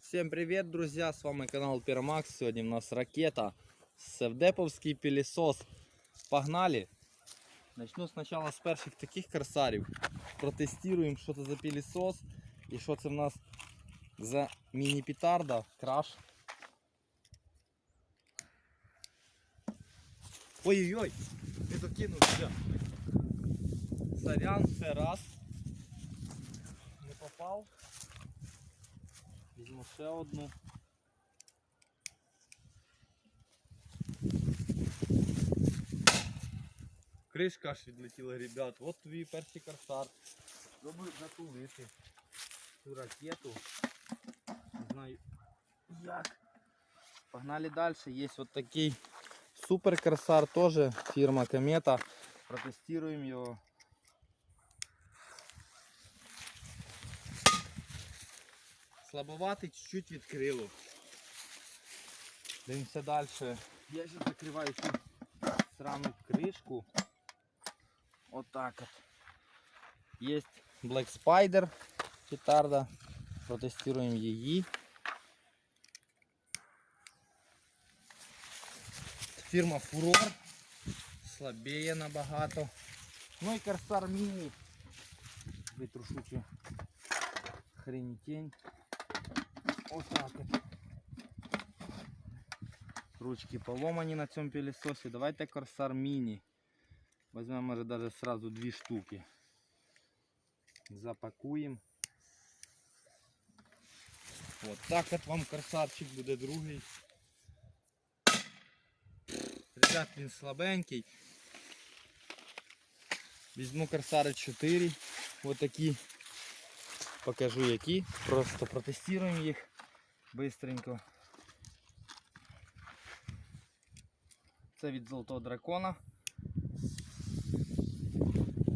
Всем привет, друзья, с вами канал Пиромакс. Сегодня у нас ракета, севдеповский пылесос. Погнали! Начну сначала с перших таких корсарів. Протестуємо, що це за пилісос і що це в нас за міні-петарда, краш. Ой-ой-ой, не докинувся. Сорян, ще раз. Не попав. Візьму ще одну. Кришка аж відлетіла, ребят. От твій перший корсар. Спробую затулити цю ракету. Не знаю як. Погнали далі. Є вот такий супер корсар, теж фірма Комета. Протестуємо його. Слабоватий, чуть-чуть відкрило. Дивимося далі. Я зараз закриваю цю срану кришку. Вот так вот. Есть Black Spider петарда. Протестируем її. Фирма Furor. Слабее набагато. Ну и Corsair Mini. Витрушуча хренетень. Вот так вот. Ручки поломані на цьому пилісосі. Давайте Corsair Mini. Возьмем, может, даже сразу 2 штуки. Запакуем. Вот так вот вам корсарчик буде другий. Ребят, він слабенький. Візьму корсари 4. Вот такі. Покажу які. Просто протестуємо їх быстренько. Це від Золотого Дракона.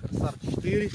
Корсар 4.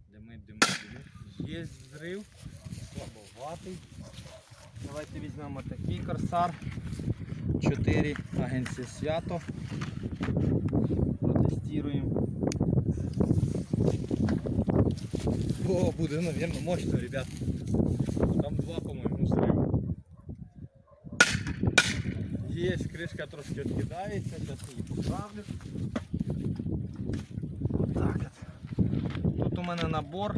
Димить. Є взрив. Слабоватий. Давайте візьмемо такий корсар. 4. Агенція Свято. Протестуємо. О, буде, наверное, мощно, ребят. Там 2, по-моему, взрыва. Есть, крышка трошки відкидається, зараз її поправлю. Вот так от. Тут у мене набор.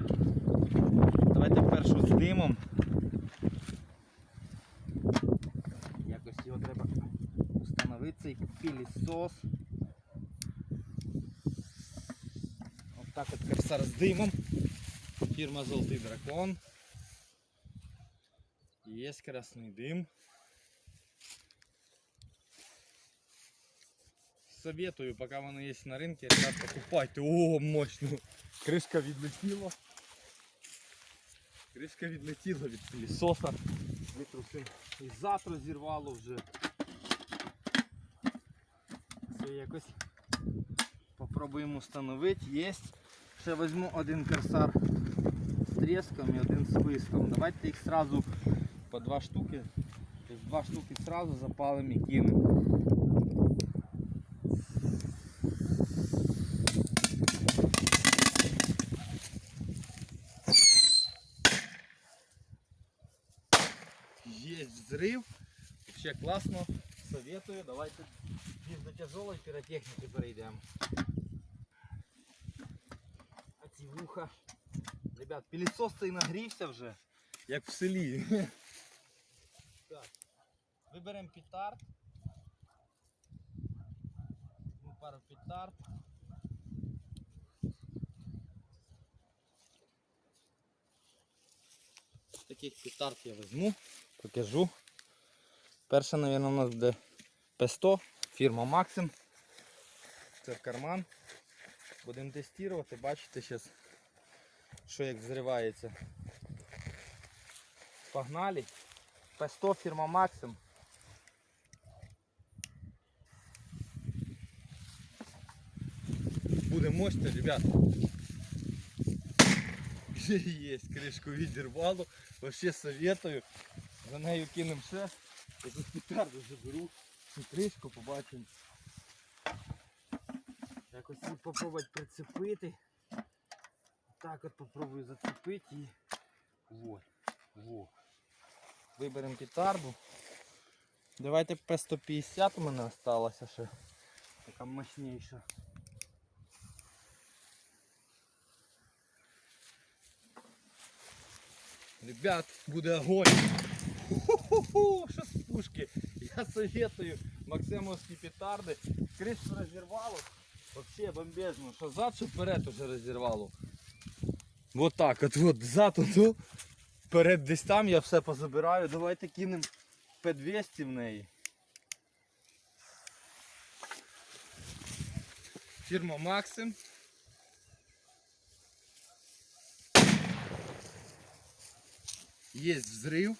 Давайте першу з димом. Якось його треба встановити, цей пилісос. Вот так от корсар з димом. Фірма Золотий Дракон. Є красний дим. Советую, пока воно є на ринку, ребят, покупайте. О, мощно. Кришка відлетіла. Кришка відлетіла від пилісоса. Витрусив. І зад розірвало вже. Все якось попробуємо встановити. Є. Ще візьму один корсар з треском і один з писком. Давайте їх сразу по 2 штуки. Тобто 2 штуки сразу запалимо і кинемо. Есть взрыв, вообще классно, советую. Давайте до тяжелой пиротехники перейдем. А ці вуха. Ребят, пилісос цей нагрівся вже, як в селі. Так, виберемо петард. Пару петард. Таких петард я візьму, покажу. Перша, мабуть, у нас буде P100, фірма Maxim. Це в карман. Будемо тестувати, бачите зараз, що як взривається. Погнали. P100, фірма Maxim. Буде мощно, ребят. Есть, крышку відірвало. Вообще советую. За нею кинемо ще. Якусь петарду заберу. Кришку побачимо. Якось її попробувати прицепити. так от попробую зацепити і... Вот. Во. Виберемо петарду. Давайте П-150 у мене залишилася ще. Така мощніша. Ребят, буде огонь. Ху-ху-ху, що з пушки. Я советую максимовські петарди. Кришку розірвало. Вообще бомбезно. Що зад, що вперед уже розірвало. Вот так от зад, ото. Вперед десь там я все позабираю. Давайте кинемо П-200 в неї. Фірма Максим. Є взрив.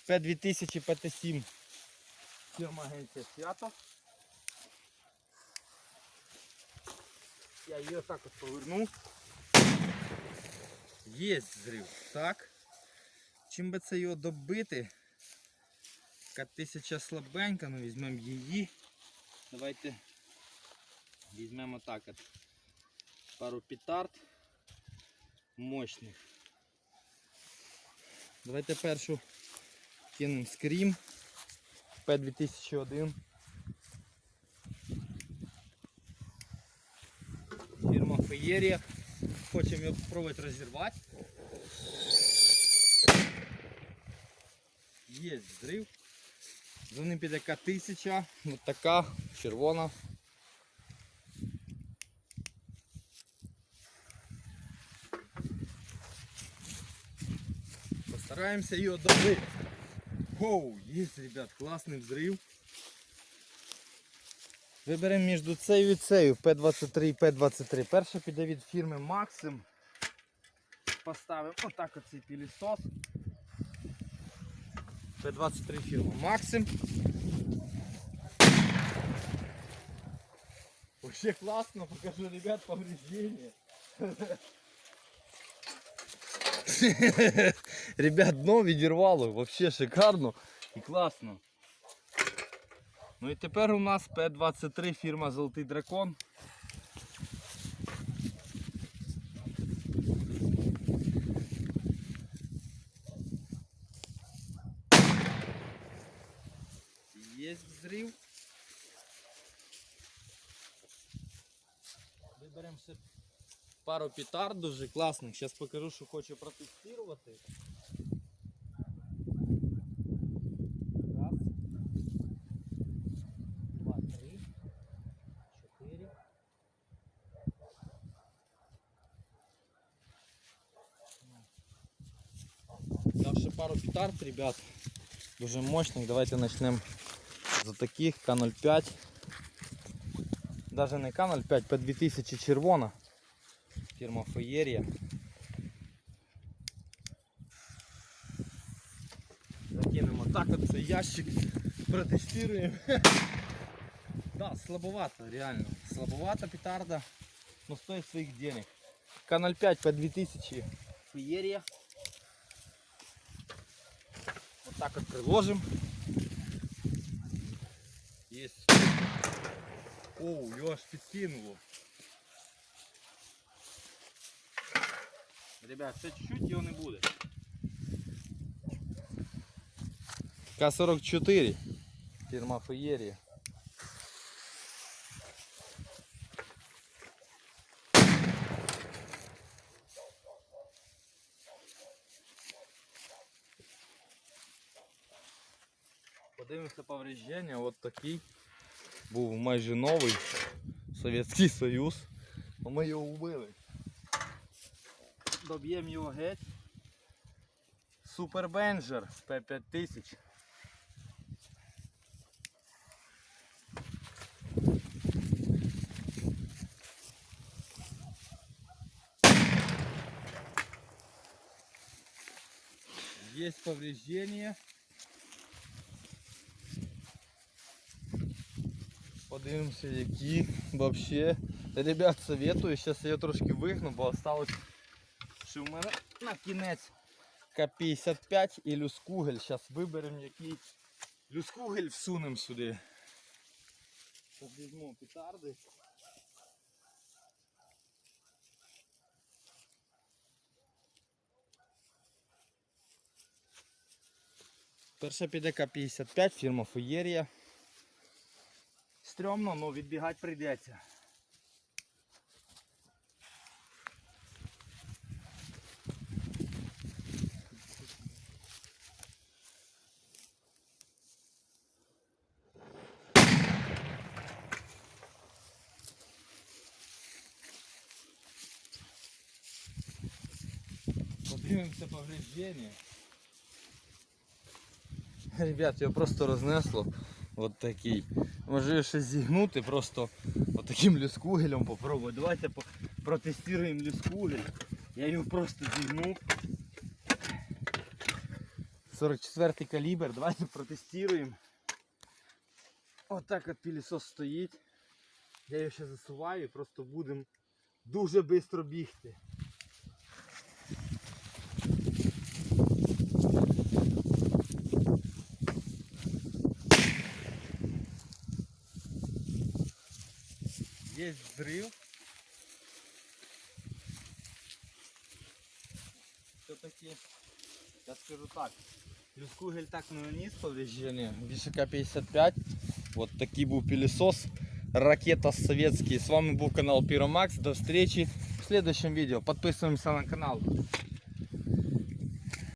П-2000 ПТ-7. Фірма агенція Свято. Я її отак от поверну. Є взрив. Так. Чим би це його добити? Така 1000 слабенька, ну візьмемо її. Давайте візьмемо так от пару петард мощних. Давайте першу кинемо скрім П-2001. Фірма Феєрія. Хочемо його спробувати розірвати. Є взрив. За ним піде К-1000. Ось така червона. Постараємося його добити. Оу, є, ребят, класний взрив. Виберемо між цією і цією П-23 і П-23. Перша піде від фірми Maxim. Поставимо отак оцей пилісос. П-23 фірма Maxim. Вообще классно, покажу, ребят, повреждения. Ребят, дно відірвало, вообще шикарно і класно. Ну і тепер у нас П-23 фірма Золотий Дракон. Є взрив. Виберемо ще пару петард дуже класних. Зараз покажу, що хочу протестувати. Раз, два, три, чотири. Дав ще пару петард, ребят. Дуже мощних. Давайте почнемо з таких К-05. Даже не К-05, П-2000 червона. Фірма Феєрія. Закинемо так от цей ящик, протестуємо. Да, слабовато, реально. Слабовато петарда, но стоит своих денег. К-05 П-2000 Феєрія. Вот так вот приложим. Есть. Оу, його аж підкинуло. Ребят, ще чуть-чуть його не буде. К-44, фірма Феєрія. Подивимося повреждення, от такий. Був майже новий Совєтський Союз, а ми його вбили. Доб'ємо його геть. Супер Бенджер П-5000. Есть повреждения. Подивимося, які вообще. Ребят, советую. Сейчас я трошки вигну, бо осталось ще у мене на кінець К-55 і люскугель. Зараз виберемо який люскугель всунемо сюди. Зараз візьму петарди. Перша піде К-55, фірма Феєрія. Стрьомно, але відбігати прийдеться. Подивимося повреждення. Ребят, його просто рознесло. От такий. Може ще зігнути просто от таким люскугелем попробую. Давайте протестуємо люскугель. Я його просто зігнув. 44-й калібр. Давайте протестуємо. От так от пилісос стоїть. Я його ще засуваю і просто будемо дуже швидко бігти. Є взрыв. Все-таки, я скажу так, люскугель так не наніс повреждення. Більше К-55. Вот такий був пилісос. Ракета советский. С вами был канал Pyromax. До встречи в следующем видео. Подписываемся на канал.